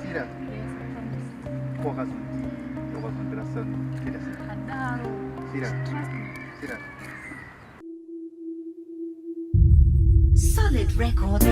Sira, Yes, I promise. kuwa kazunti, yoga kontrasan, kira sira. Hadaro. Sira, Trust me. sira. Solid record.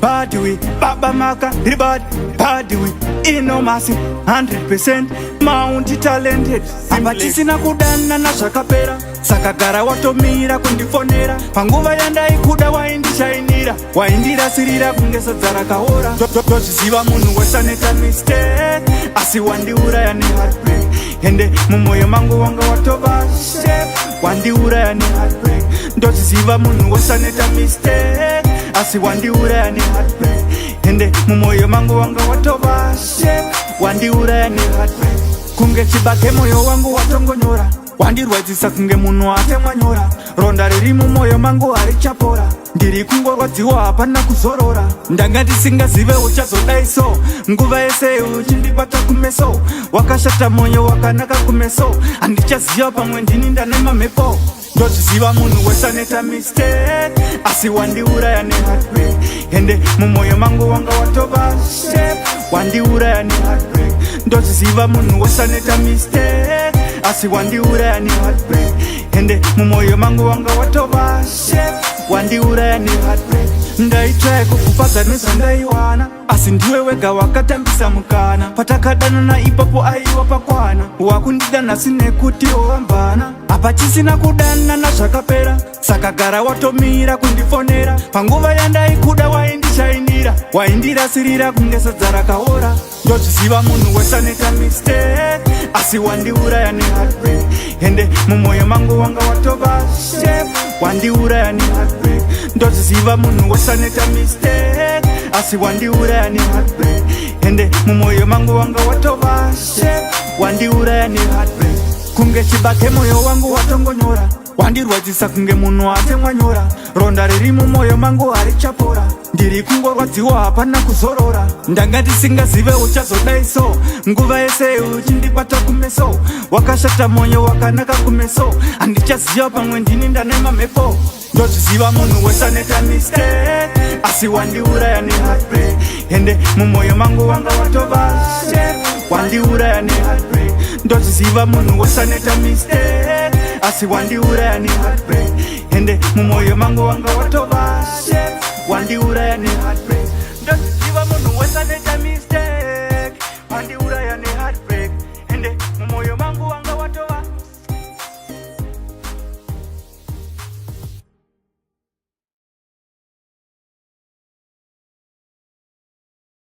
Badiwi, Baba Maka, Ribad, Badiwi, Inomasi, 100% Mount talented. Abatisina kudana na shakapera, sakagara watomira kundifonera. Panguva yandai kuda waindishainira, waindira sirira kungesa dzara kahora. Tochiziva munhu wesaneta mistake, asi wandiuraya ne heartbreak. Ende mumoyo mangu wanga watova chef, wandiuraya ne heartbreak. Ndochiziva munhu wesaneta mistake, asi wandiuraya ne heartbreak. Ende mumoyo mangu wanga watova chef, wandiuraya ne heartbreak. Kunge chibake moyo wangu watongonyora, wandirwadzisa kunge munhu atemwanyora. Ronda riri mumoyo mangu harichapora, ndiri kungorwadziwa hapana kuzorora. Ndanga ndisingazive uchazodai so, nguva yese uchindibata kumeso. Wakashata moyo wakanaka kumeso, handichaziva pamwe ndini ndane mamhepo. Ndochiziva munhu wesaneta mistake, asi wandiuraya ne heartbreak. Ende mumoyo mangu wanga watova chef, wandiuraya ne heartbreak. Ndochiziva munhu wesaneta mistake, asi wandiuraya ne heartbreak. Ende mumoyo mangu wanga watova chef, wandiuraya ne heartbreak. Ndaitrai kukufadza nezvandaiwana, asi ndiwe wega wakatambisa mukana. Patakadana na ipapo aiwa pakwana, wakundida nhasi nekuti owambana. Hapachisina kudana nazvakapera, sakagara watomira kundifonera. Panguva yandaikuda waindishainira, waindirasirira kunge sadza rakaora. Ndochiziva munhu wesaneta mistake, asi wandiuraya ne heartbreak. Ende mumoyo mangu wanga watova chef, wandiuraya ne heartbreak. Ndochiziva munhu wesaneta mistake, asi wandiuraya ne heartbreak. Ende mumoyo mangu wanga watova chef, wandiuraya ne heartbreak. Kunge chibake moyo wangu watongonyora, wandirwadzisa kunge munhu atemwanyora. Ronda riri mumoyo mangu harichapora, ndiri kungorwadziwa hapana kuzorora. Ndanga ndisingazive uchazodai so, nguva yese uchindibata kumeso. Wakashata moyo wakanaka kumeso, handichaziva pamwe ndini ndane mamhepo. Ndochiziva munhu wesaneta mistake, asi wandiuraya ne heartbreak. Ende mumoyo mangu wanga watova chef, wandiuraya ne heartbreak. Ndochiziva munhu wesaneta mistake, asi wandiuraya ne heartbreak. Ende mumoyo mangu wanga watova chef, wandiuraya ne heartbreak. Ndochiziva munhu wesaneta mistake.